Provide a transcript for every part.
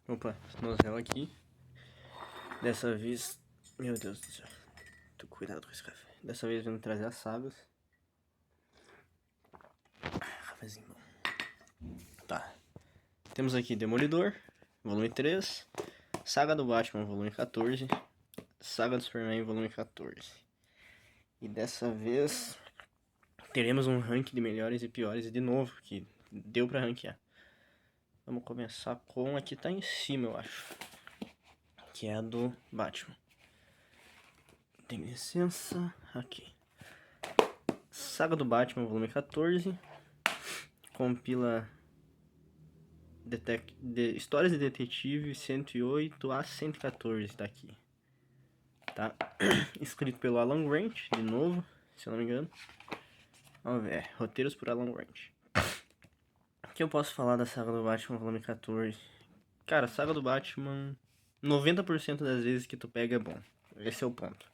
Opa, Nozel aqui. Dessa vez... Meu Deus do céu. Tô cuidado com esse café. Dessa vez vindo trazer as sagas. Cafézinho bom. Tá. Temos aqui Demolidor, volume 3. Saga do Batman, volume 14. Saga do Superman, volume 14. E dessa vez... teremos um ranking de melhores e piores de novo, que deu pra ranquear. Vamos começar com a que tá em cima, eu acho. Que é a do Batman. Tem licença. Aqui. Saga do Batman, volume 14. Compila Histórias de Detetive 108 a 114 daqui. Tá? Escrito pelo Alan Grant, de novo, se eu não me engano. Vamos ver. Roteiros por Alan Grant. O que eu posso falar da Saga do Batman, volume 14? Cara, a Saga do Batman, 90% das vezes que tu pega é bom. Esse é o ponto.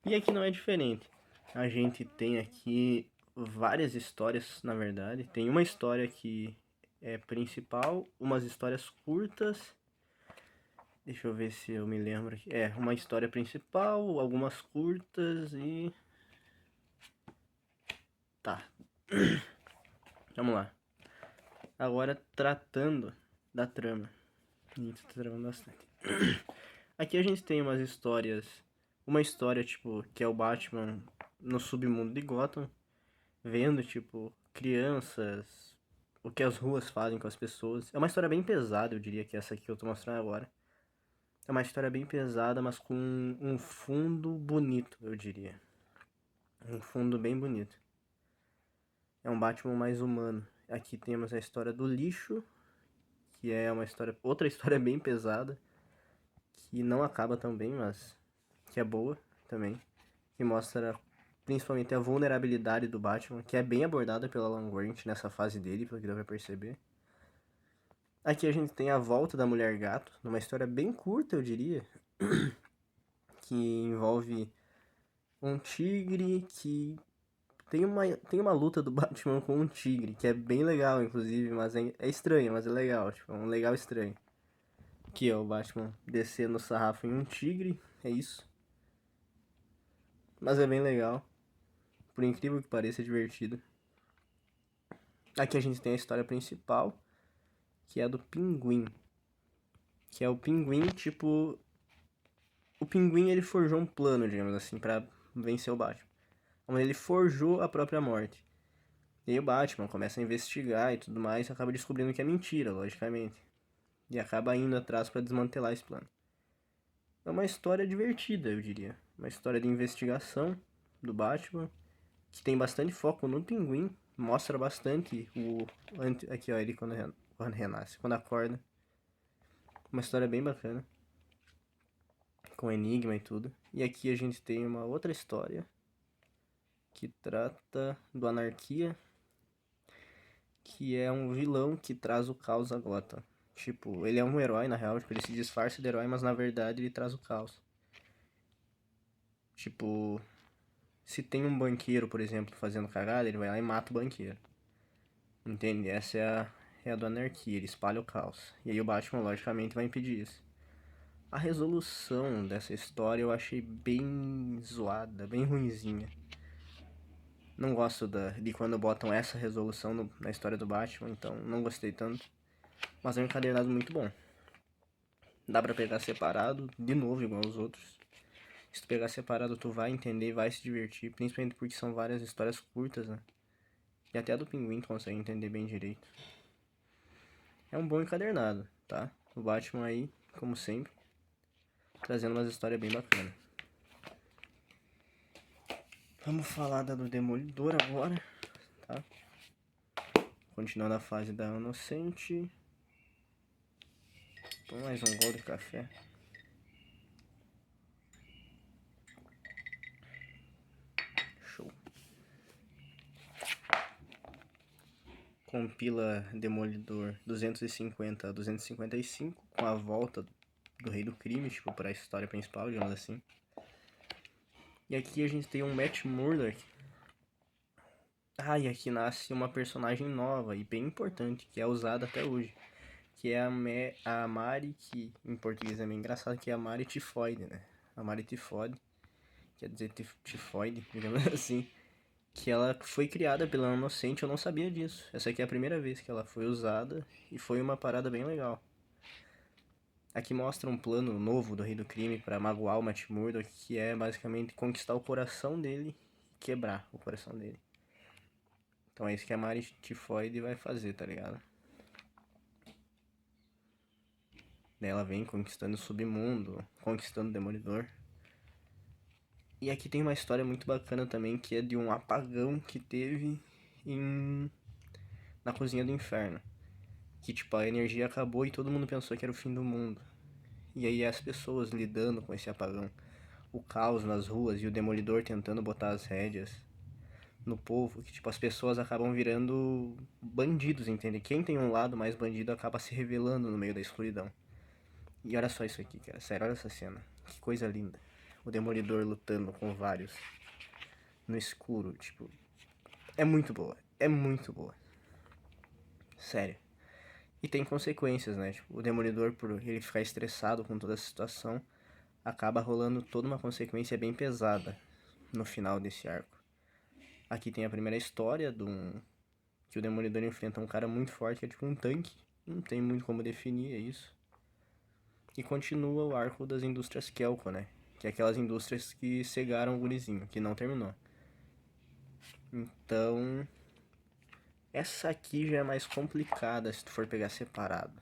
E aqui não é diferente. A gente tem aqui várias histórias, na verdade. Tem uma história que é principal, umas histórias curtas. Deixa eu ver se eu me lembro aqui. É, uma história principal, algumas curtas e... Tá. Vamos lá. Agora, tratando da trama. A gente tá travando bastante. Aqui a gente tem umas histórias... Uma história, tipo, que é o Batman no submundo de Gotham. Vendo, tipo, crianças... O que as ruas fazem com as pessoas. É uma história bem pesada, eu diria, que é essa aqui que eu tô mostrando agora. É uma história bem pesada, mas com um fundo bonito, eu diria. Um fundo bem bonito. É um Batman mais humano. Aqui temos a história do lixo, que é uma história, outra história bem pesada, que não acaba tão bem, mas que é boa também. Que mostra principalmente a vulnerabilidade do Batman, que é bem abordada pela Alan Grant nessa fase dele, pelo que dá pra perceber. Aqui a gente tem a volta da Mulher Gato, numa história bem curta, eu diria, que envolve um tigre que tem uma luta do Batman com um tigre, que é bem legal, inclusive, mas é estranho, mas é legal, tipo, é um legal estranho. Aqui, ó, o Batman descendo o sarrafo em um tigre, é isso. Mas é bem legal, por incrível que pareça, é divertido. Aqui a gente tem a história principal, que é a do Pinguim. Que é o Pinguim, tipo... O Pinguim, ele forjou um plano, digamos assim, pra vencer o Batman. Onde ele forjou a própria morte. E aí o Batman começa a investigar e tudo mais, e acaba descobrindo que é mentira, logicamente. E acaba indo atrás para desmantelar esse plano. É uma história divertida, eu diria. Uma história de investigação do Batman, que tem bastante foco no Pinguim, mostra bastante o... Aqui, ó, ele quando renasce, quando acorda. Uma história bem bacana, com enigma e tudo. E aqui a gente tem uma outra história, que trata do Anarquia, que é um vilão que traz o caos a Gotham. Tipo, ele é um herói, na real, tipo, ele se disfarça de herói, mas na verdade ele traz o caos. Tipo, se tem um banqueiro, por exemplo, fazendo cagada, ele vai lá e mata o banqueiro. Entende? Essa é a do Anarquia, ele espalha o caos. E aí o Batman, logicamente, vai impedir isso. A resolução dessa história eu achei bem zoada, bem ruinzinha. Não gosto de quando botam essa resolução na história do Batman, então não gostei tanto. Mas é um encadernado muito bom. Dá pra pegar separado, de novo, igual os outros. Se tu pegar separado, tu vai entender, vai se divertir. Principalmente porque são várias histórias curtas, né? E até a do Pinguim tu consegue entender bem direito. É um bom encadernado, tá? O Batman aí, como sempre, trazendo umas histórias bem bacanas. Vamos falar da do Demolidor agora, tá? Continuando a fase da Inocente. Toma mais um gol de café. Show. Compila Demolidor 250 a 255, com a volta do Rei do Crime, tipo, para a história principal, digamos assim. E aqui a gente tem um Matt Murdock. Ah, e aqui nasce uma personagem nova e bem importante, que é usada até hoje, que é a Mari, que em português é meio engraçado, que é a Mari Tifoide, né? A Mari Tifoide, quer dizer tifoide, digamos assim, que ela foi criada pela Ana Inocente, eu não sabia disso. Essa aqui é a primeira vez que ela foi usada e foi uma parada bem legal. Aqui mostra um plano novo do Rei do Crime para magoar o Matt Murdock, que é basicamente conquistar o coração dele e quebrar o coração dele. Então é isso que a Mari Tifoide vai fazer, tá ligado? Daí ela vem conquistando o submundo, conquistando o Demolidor. E aqui tem uma história muito bacana também, que é de um apagão que teve na cozinha do inferno. Que tipo, a energia acabou e todo mundo pensou que era o fim do mundo. E aí as pessoas lidando com esse apagão. O caos nas ruas e o Demolidor tentando botar as rédeas no povo. Que tipo, as pessoas acabam virando bandidos, entende? Quem tem um lado mais bandido acaba se revelando no meio da escuridão. E olha só isso aqui, cara. Sério, olha essa cena. Que coisa linda. O Demolidor lutando com vários no escuro, tipo. É muito boa. É muito boa. Sério. E tem consequências, né? Tipo, o Demolidor, por ele ficar estressado com toda a situação, acaba rolando toda uma consequência bem pesada no final desse arco. Aqui tem a primeira história que o Demolidor enfrenta um cara muito forte, que é tipo um tanque. Não tem muito como definir, é isso. E continua o arco das indústrias Kelko, né? Que é aquelas indústrias que cegaram o gurizinho, que não terminou. Então, essa aqui já é mais complicada se tu for pegar separado.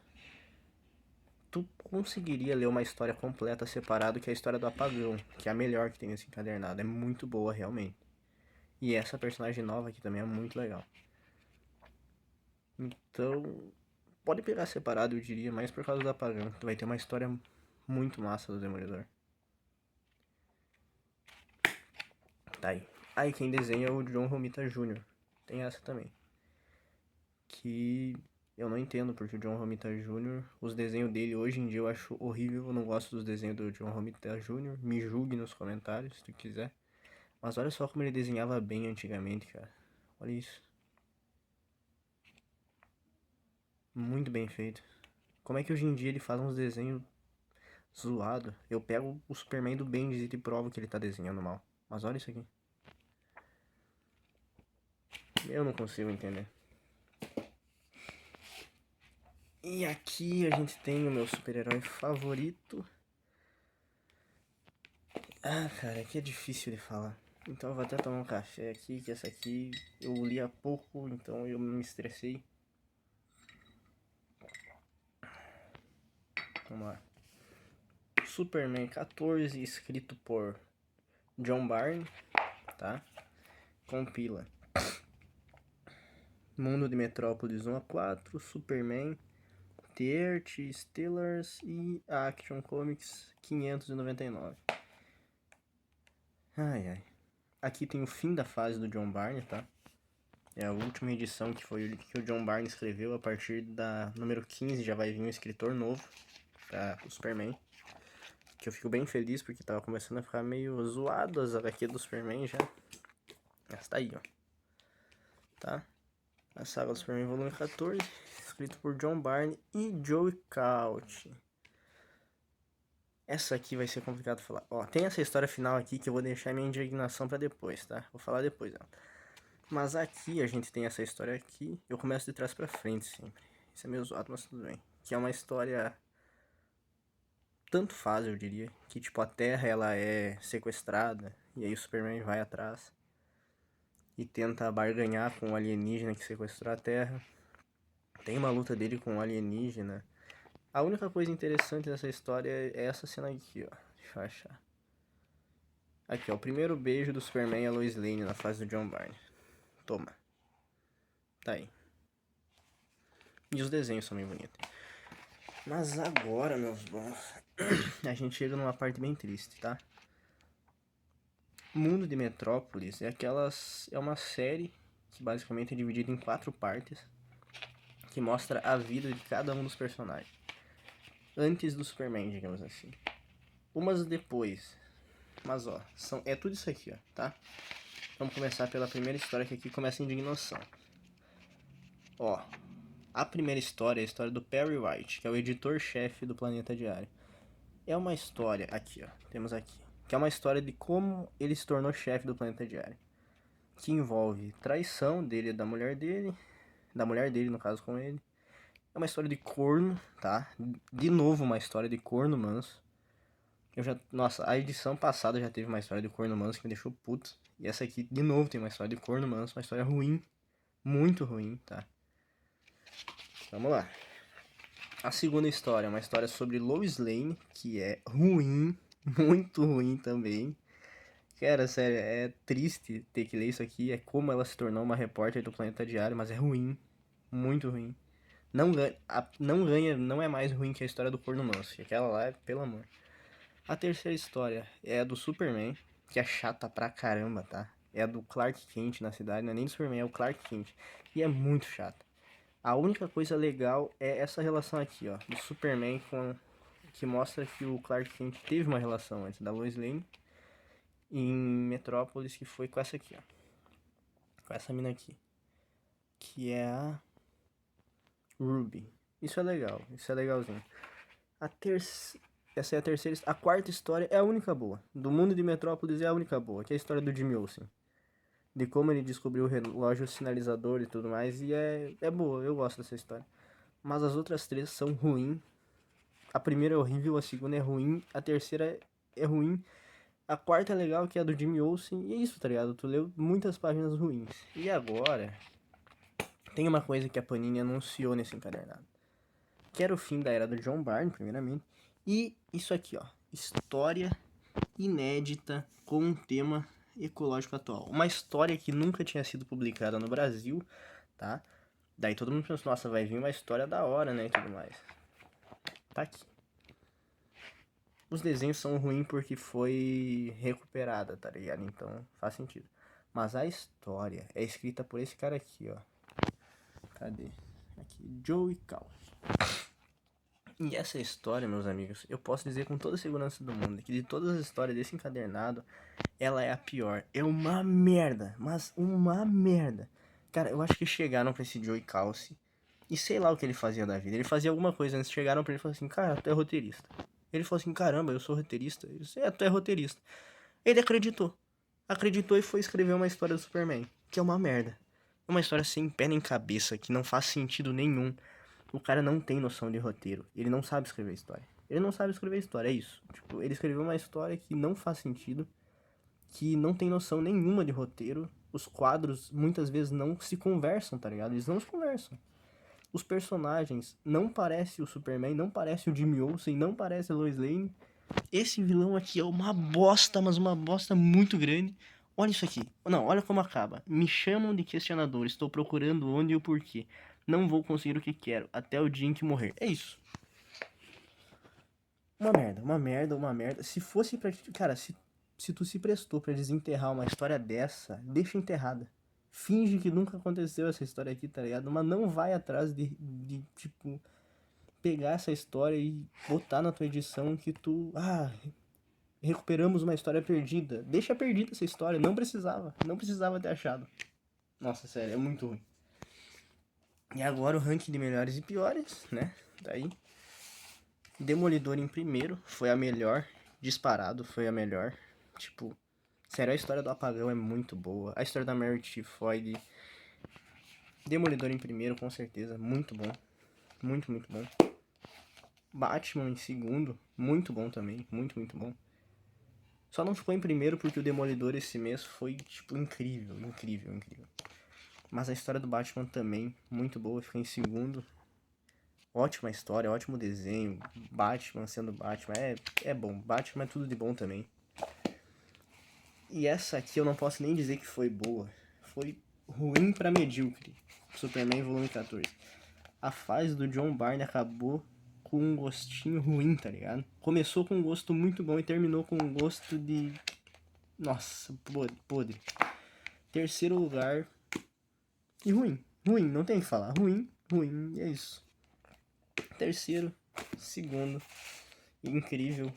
Tu conseguiria ler uma história completa separado, que é a história do Apagão, que é a melhor que tem nesse encadernado. É muito boa, realmente. E essa personagem nova aqui também é muito legal. Então, pode pegar separado, eu diria, mais por causa do Apagão. Tu vai ter uma história muito massa do Demolidor. Tá aí. Aí quem desenha é o John Romita Jr. Tem essa também. Que eu não entendo porque o John Romita Jr., os desenhos dele hoje em dia eu acho horrível. Eu não gosto dos desenhos do John Romita Jr. Me julgue nos comentários se tu quiser. Mas olha só como ele desenhava bem antigamente, cara. Olha isso. Muito bem feito. Como é que hoje em dia ele faz uns desenhos zoados? Eu pego o Superman do Bendis e provo que ele tá desenhando mal. Mas olha isso aqui. Eu não consigo entender. E aqui a gente tem o meu super-herói favorito. Ah, cara, aqui é difícil de falar. Então eu vou até tomar um café aqui, que essa aqui eu li há pouco, então eu me estressei. Vamos lá. Superman 14, escrito por John Byrne, tá? Compila Mundo de Metrópolis 1 a 4, Superman, The Earth, Stellars e Action Comics 599. Ai, ai. Aqui tem o fim da fase do John Byrne, tá? É a última edição que foi que o John Byrne escreveu. A partir da número 15 já vai vir um escritor novo pra o Superman. Que eu fico bem feliz porque tava começando a ficar meio zoado as HQ do Superman já. Mas tá aí, ó. Tá? A saga do Superman volume 14, escrito por John Byrne e Joe Couch. Essa aqui vai ser complicado falar. Ó, tem essa história final aqui que eu vou deixar minha indignação pra depois, tá? Vou falar depois, ó. Mas aqui a gente tem essa história aqui. Eu começo de trás pra frente sempre. Isso é meio zoado, mas tudo bem. Que é uma história tanto faz, eu diria. Que tipo, a Terra ela é sequestrada. E aí o Superman vai atrás. E tenta barganhar com o alienígena que sequestrou a Terra. Tem uma luta dele com o alienígena. A única coisa interessante dessa história é essa cena aqui, ó. Deixa eu achar. Aqui, ó. O primeiro beijo do Superman e a Lois Lane na fase do John Byrne. Toma. Tá aí. E os desenhos são bem bonitos. Mas agora, meus bons, a gente chega numa parte bem triste, tá? Mundo de Metrópolis é uma série que basicamente é dividida em 4 partes, que mostra a vida de cada um dos personagens. Antes do Superman, digamos assim. Umas depois. Mas ó, é tudo isso aqui, ó, tá? Vamos começar pela primeira história, que aqui começa a indignação. Ó, A primeira história é a história do Perry White, que é o editor-chefe do Planeta Diário. É uma história, aqui ó, temos aqui, que é uma história de como ele se tornou chefe do Planeta Diário. Que envolve traição dele e da mulher dele, no caso, com ele. É uma história de corno, tá? De novo uma história de corno manso. Nossa, a edição passada já teve uma história de corno manso que me deixou puto. E essa aqui, de novo, tem uma história de corno manso, uma história ruim, muito ruim, tá? Vamos lá. A segunda história é uma história sobre Lois Lane, que é ruim, muito ruim também. Cara, sério, é triste ter que ler isso aqui. É como ela se tornou uma repórter do Planeta Diário, mas é ruim, muito ruim. Não é mais ruim que a história do Corno Manso. E aquela lá é, pelo amor. A terceira história é a do Superman, que é chata pra caramba, tá? É a do Clark Kent na cidade, não é nem do Superman, é o Clark Kent. E é muito chata. A única coisa legal é essa relação aqui, ó, do Superman com... que mostra que o Clark Kent teve uma relação antes da Lois Lane em Metrópolis, que foi com essa aqui, ó. Com essa mina aqui. Que é a Ruby. Isso é legal, isso é legalzinho. Essa é a terceira... A quarta história é a única boa. Do mundo de Metrópolis é a única boa, que é a história do Jimmy Olsen. De como ele descobriu o relógio sinalizador e tudo mais. E é boa, eu gosto dessa história. Mas as outras três são ruins. A primeira é horrível, a segunda é ruim, a terceira é ruim. A quarta é legal, que é a do Jimmy Olsen. E é isso, tá ligado? Tu leu muitas páginas ruins. E agora, tem uma coisa que a Panini anunciou nesse encadernado. Que era o fim da era do John Byrne, primeiramente. E isso aqui, ó. História inédita com um tema ecológico atual. Uma história que nunca tinha sido publicada no Brasil, tá? Daí todo mundo pensou, nossa, vai vir uma história da hora, né, e tudo mais. Tá aqui. Os desenhos são ruins porque foi recuperada, tá ligado? Então faz sentido. Mas a história é escrita por esse cara aqui, ó. Cadê? Aqui, Joey Caos. E essa história, meus amigos, eu posso dizer com toda a segurança do mundo que de todas as histórias desse encadernado, ela é a pior. É uma merda, mas uma merda. Cara, eu acho que chegaram pra esse Joey Calce e sei lá o que ele fazia da vida. Ele fazia alguma coisa antes, chegaram pra ele e falaram assim, cara, tu é roteirista. Ele falou assim, caramba, eu sou roteirista. Ele disse, tu é roteirista. Ele acreditou. Acreditou e foi escrever uma história do Superman, que é uma merda. É uma história sem pé nem cabeça, que não faz sentido nenhum. O cara não tem noção de roteiro. Ele não sabe escrever história. Ele não sabe escrever história, é isso. Tipo, ele escreveu uma história que não faz sentido, que não tem noção nenhuma de roteiro. Os quadros muitas vezes não se conversam, tá ligado? Eles não se conversam. Os personagens não parecem o Superman, não parece o Jimmy Olsen, não parece a Lois Lane. Esse vilão aqui é uma bosta, mas uma bosta muito grande. Olha isso aqui. Não, olha como acaba. Me chamam de questionador, estou procurando onde e o porquê. Não vou conseguir o que quero, até o dia em que morrer. É isso. Uma merda, uma merda, uma merda. Se fosse pra... Cara, se tu se prestou pra desenterrar uma história dessa, deixa enterrada. Finge que nunca aconteceu essa história aqui, tá ligado? Mas não vai atrás de tipo, pegar essa história e botar na tua edição que tu... recuperamos uma história perdida. Deixa perdida essa história, não precisava ter achado. Nossa, sério, é muito ruim. E agora o ranking de melhores e piores, né? Daí, Demolidor em primeiro, foi a melhor, disparado, foi a melhor. Tipo, sério, a história do apagão é muito boa. A história da Meredith Floyd, Demolidor em primeiro, com certeza, muito bom. Muito, muito bom. Batman em segundo, muito bom também, muito, muito bom. Só não ficou em primeiro porque o Demolidor esse mês foi, tipo, incrível, incrível, incrível. Mas a história do Batman também, muito boa, ficou em segundo. Ótima história, ótimo desenho. Batman sendo Batman, é bom. Batman é tudo de bom também. E essa aqui eu não posso nem dizer que foi boa. Foi ruim pra medíocre. Superman volume 14. A fase do John Byrne acabou com um gostinho ruim, tá ligado? Começou com um gosto muito bom e terminou com um gosto de... Nossa, podre. Terceiro lugar. E ruim. Ruim, não tem o que falar. Ruim, ruim, é isso. Terceiro, segundo, incrível.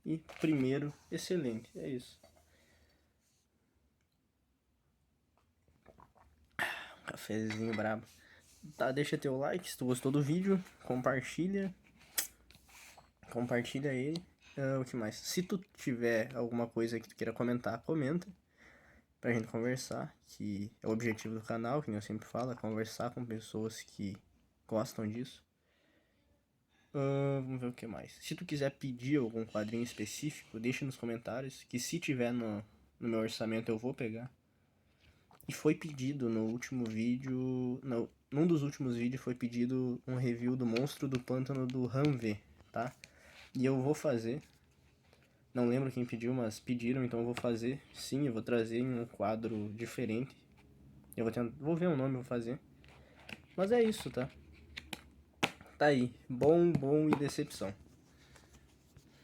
E primeiro, excelente. É isso. Cafezinho brabo. Tá, deixa teu like se tu gostou do vídeo, compartilha ele. O que mais? Se tu tiver alguma coisa que tu queira comentar, comenta pra gente conversar, que é o objetivo do canal, que nem eu sempre falo, é conversar com pessoas que gostam disso. Vamos ver o que mais. Se tu quiser pedir algum quadrinho específico, deixa nos comentários, que se tiver no meu orçamento eu vou pegar. E foi pedido no último vídeo, num dos últimos vídeos foi pedido um review do Monstro do Pântano do Ranve, tá? E eu vou fazer. Não lembro quem pediu, mas pediram, então eu vou fazer. Sim, eu vou trazer em um quadro diferente. Eu vou ver o nome, vou fazer. Mas é isso, tá? Tá aí. Bom e decepção.